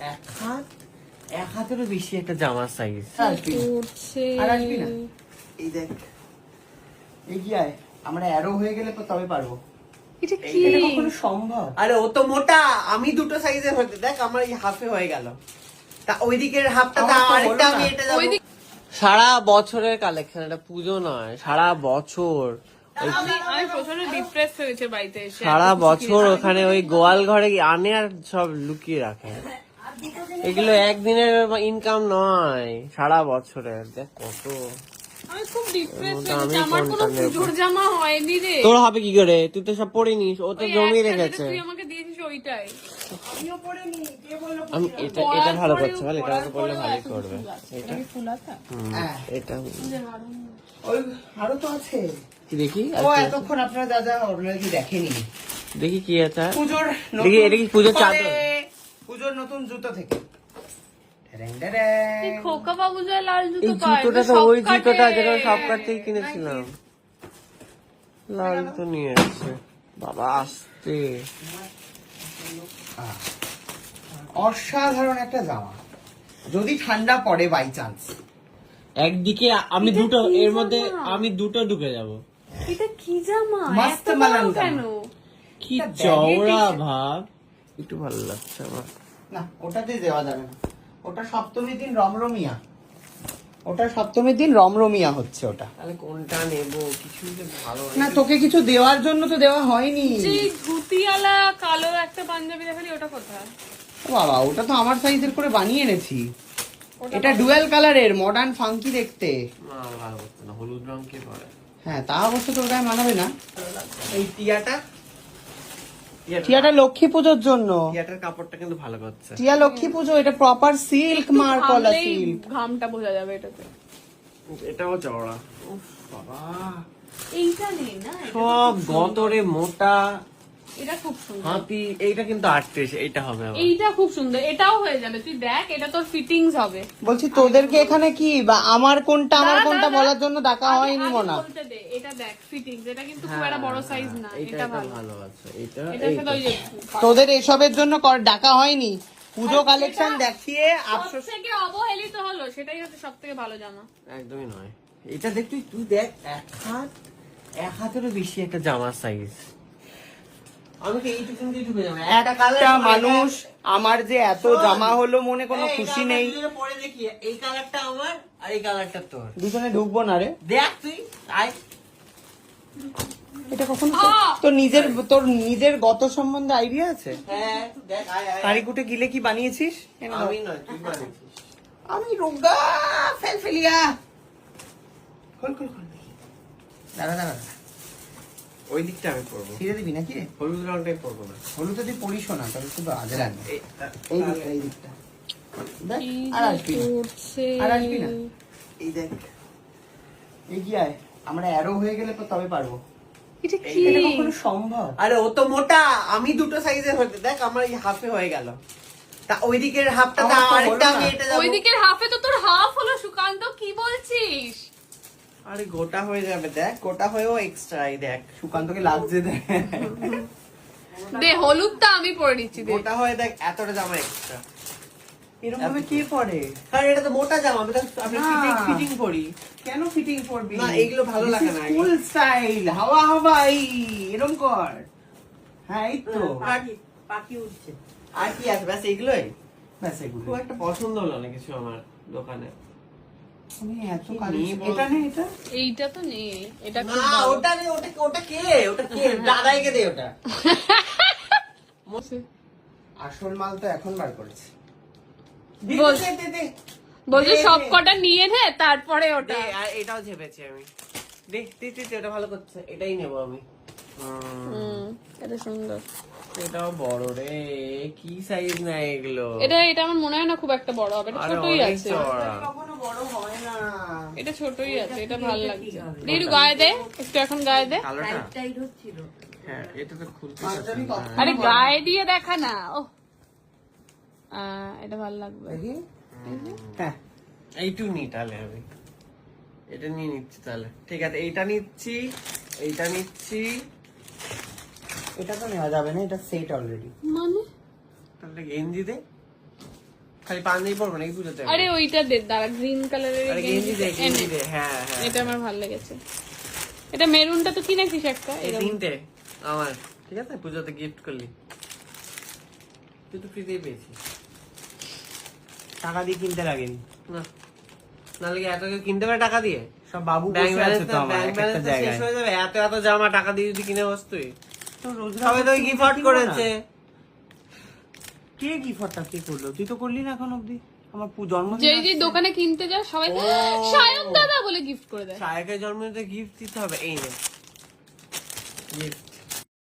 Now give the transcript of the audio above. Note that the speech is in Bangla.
এক হাতেরও বেশি একটা জামার সাইজ। আর আসবি না, এই দেখ এগিয়ে আমরা অ্যারো হয়ে গেলে তবে পারবো। এটা কি এটা কখনো সম্ভব? আরে ও তো মোটা, আমি দুটো সাইজের হতে দেখ, আমার এই হাফে হয়ে গেল, তা ওই দিকের হাফটা আমার তো আরেকটা হলো আমি না। এটা যাবো। ওইদিকে- সারা বছরের কালেকশন, এটা পুজো নয়, সারা বছর আমি প্রচন্ড ডিপ্রেস হয়েছে বাড়িতে এসে। সারা বছর ওখানে ওই গোয়াল ঘরে আনে আর সব লুকিয়ে রাখে। এগুলো একদিনের ইনকাম নয়, সারা বছরের। দেখ কত। আমি খুব ডিপ্রেস ওটা হয়ে আমি গেছি, আমার কোনো কোনটা নেবো? পুজোর জামা হয়নি রে। তোর হবে কি করে? তুই তো সব পরে নিস, ও তো ওই জমিয়ে একটা যেটা রেখেছে। তুই আমাকে দিয়েছিস ওইটাই। আমিও পড়িনি, কে বললো? আমি এটা এটা ভালো করছে, বল এটা আমাকে বললে ভালোই করবে। এটা হ্যাঁ, এটা ওই আরো তো আছে। কি দেখি, ও এতক্ষণ আপনারা যা যা অলরেডি দেখেনি। দেখি কি আছে। পুজোর দেখি, এটা কি পুজোর চাদর? পুজোর নতুন জুতো থেকে। এই খোকা বাবু যায় লাল এই জুতো পায়, জুতোটা তো সব ওই কাটে। জুতোটা যেটা সব কাটতেই কিনেছিলাম। লাল তো নিয়ে এসছে বাবা, আসতে। অসাধারণ একটা জামা, যদি ঠান্ডা পড়ে বাই চান্স। একদিকে আমি এটা দুটো, কি এর মধ্যে জামা? আমি দুটো ঢুকে যাব। এটা কি জামা? মস্ত এত বড় মালান জামা। কেন? কি এটা চওড়া baggy ভাব, একটু ভালো লাগছে আমার। না, ওটাতে দেওয়া যাবে না। ওটা সপ্তমীর দিন রমরমিয়া, ওটা সপ্তমীর দিন রমরমিয়া হচ্ছে ওটা। তাহলে কোনটা নেব? কিছু যে ভালো না, তোকে কিছু দেওয়ার জন্য তো দেওয়া হয়নি। যে ধুতিওয়ালা কালো একটা পাঞ্জাবি দেখালি, ওটা কোথায়? ও বাবা, ওটা তো আমার সাইজের করে বানিয়ে এনেছি। এটা ডুয়েল কালারের, মডার্ন ফাঙ্কি দেখতে। না, ভালো করতে না, হলুদ রং কে পরে? হ্যাঁ, তা অবশ্য তোর গায়ে মানাবে না। এই টিয়াটা, টিয়াটা লক্ষ্মী পুজোর জন্য। টিয়াটার কাপড়টা কিন্তু ভালো করছে। টিয়া লক্ষ্মী পুজো, এটা প্রপার সিল্ক মার কলা ঘামলেই সিল্ক। ঘামটা বোঝা যাবে এটাতে। এটাও চওড়া। উফ বাবা, এইটা নেই না, এটা তো সব খুব সুন্দর। গতরে মোটা এটা খুব সুন্দর। হাতি। এইটা কিন্তু 38, এইটা হবে আবার। এইটা খুব সুন্দর, এটাও হয়ে যাবে। তুই দেখ, এটা তোর ফিটিংস হবে। বলছি তোদেরকে এখানে কি বা আমার কোনটা দাঁড়া, কোনটা দাঁড়া। বলার জন্য ডাকা আগে- হয়নি আগে মনে হয়। বলতে দে, এটা দেখ ফিটিংস, এটা কিন্তু খুব হ্যাঁ, একটা বড় সাইজ না, এইটা এটা এটা ভালো। ভালো আছে। এইটা এটার সাথে ওই যে তোদের এসবের জন্য ডাকা হয়নি। পুজো কালেকশন দেখিয়ে আফসোস। সবথেকে অবহেলিত হলো, সেটাই হচ্ছে সবথেকে ভালো জামা। একদমই নয়। এটা দেখ, তুই দেখ, এক হাতেরও বেশি একটা জামার সাইজ। আমি তো এইটুকু দিয়ে ঢুকে যাবো। একটা মানুষ আমার যে এত জামা হলো মনে কোনো খুশি নেই। পরে দেখি, এই কালারটা আমার আর এই কালারটা তোর। দুজনে ঢুকবো না রে। দেখ তুই, আয়। এটা কখন তোর নিজের গত সম্বন্ধে আইডিয়া আছে? হ্যাঁ, দেখ, আয়, আয়। কারিকুটে গিলে কি বানিয়েছিস? আমি নয়, তুই বানিয়েছিস। আমি রোগা ফেলফেলিয়া। খোল খোল খোল দেখি। দাঁড়া দাঁড়া, ওই দিকটা আমি পরবো, ছিঁড়ে দিবি নাকি রে? হলুদ রংটাই পরবো না। হলুদ যদি পড়িস না তাহলে শুধু আজে লাগবে। এই- এই দিকটা, এই দিকটা দেখ, আর আসবি না, আর আসবি না। এই দেখ এগিয়ে আয়, আমরা অ্যারো হয়ে গেলে তবে পারবো। এটা কি এটা কখনো সম্ভব? আরে ও তো মোটা, আমি দুটো সাইজের হতে দেখ, আমার এই হাফে হয়ে গেল, তা ওই দিকের হাফটা আমার তো আরেকটা হলো আমি না। এটা যাবো। ওইদিকের হাফে তো তোর হাফ হলো। সুকান্ত, কি বলছিস? আরে গোটা হয়ে যাবে, দেখ গোটা হয়েও এক্সট্রা। এই দেখ, সুকান্তকে লাগছে দেখ। দে, হলুদটা আমি পরে নিচ্ছি, দে। গোটা হয়ে দেখ, এতটা জামা এক্সট্রা। এরকম ভাবে কে পরে? কারণ এটা তো মোটা জামা, আমি না। ফিটিং করি। কেন ফিটিং করবি? না, এইগুলো ভালো লাগে না। ফুল স্টাইল, হাওয়া হাওয়াই, এরকম কর। হ্যাঁ, এই তো। পাখি উঠছে। আর কি আছে? ব্যাস এইগুলোই। ব্যাস এগুলো। খুব একটা পছন্দ হলো না কিছু আমার দোকানে। আমি এত কি কাজ, নিয়ে বল? এটা নেই এটা? এইটা তো নেই, এটা না, খুব ভালো। ওটা নেই, ওটা কে? ওটা কে? দাদাইকে দে ওটা। আসল মাল তো এখন বার করেছি। বল। দে, দে, দে। বলছে দে, সব দে। কটা নিয়ে নে, তারপরে দে, ওটা। আর এটাও ঝেপেছি আমি। দে, ওটা ভালো করছে, এটাই নেবো আমি। এটা সুন্দর। এটাও বড় রে, কি সাইজ না এগুলো। এটা আমার মনে হয় না খুব একটা বড় হবে, এটা আরে ছোটই অনেক আছে। চওড়া। কখনো বড় হয় না। এটা ছোটই আছে, এটা ভালো লাগছে। দে, একটু গায়ে দে, একটু এখন গায়ে দে। কালোটা? হ্যাঁ, এটা তো খুলতে পাঞ্জাবি কত? আরে গায়ে দিয়ে দেখা না। ও, এটা ভালো লাগবে। দেখি। হ্যাঁ, এইটুকু নি তাহলে আমি এটা নিয়ে নিচ্ছি তাহলে। ঠিক আছে, এইটা নিচ্ছি, এইটা নিচ্ছি। এটা তো নেওয়া যাবে না, এটা সেট অলরেডি। মানে তাহলে গেঞ্জি দে। খালি পাঞ্জাবি পরবো নাকি পুজোতে? আরে ওইটা দে, দাঁড়া, গ্রিন কালারের আরে গেঞ্জি দে, গেঞ্জি দে। হ্যাঁ হ্যাঁ, এটা আমার ভালো লেগেছে। এটা মেরুনটা তো কিনেছিস একটা, এই এরকম। তিনটে আমার, ঠিক আছে, পুজোতে গিফট করলি, তুই তো ফ্রিতেই পেয়েছিস। টাকা দিয়ে কিনতে লাগেনি, না, নাহলে কি এত কেউ কিনতে পারে টাকা দিয়ে? সব বাবু ব্যাংক বসে আছে ব্যালেন্স তো আমার ব্যাংক এক একটা ব্যালেন্স শেষ জায়গায়। হয়ে যাবে, এত এত জামা টাকা দিয়ে যদি কিনে বস তুই। তো রোজগার সবাই তো করতে গিফট কিনবো করেছে। না। কে গিফটটা কে করলো? তুই তো করলি না এখন অব্দি। আমার জন্মদিন যেই আসছে। দোকানে কিনতে যাও সবাই ও। সায়ন দাদা বলে গিফট করে দেয়। সায়কের জন্মদিনে গিফট দিতে হবে, এই নে গিফট।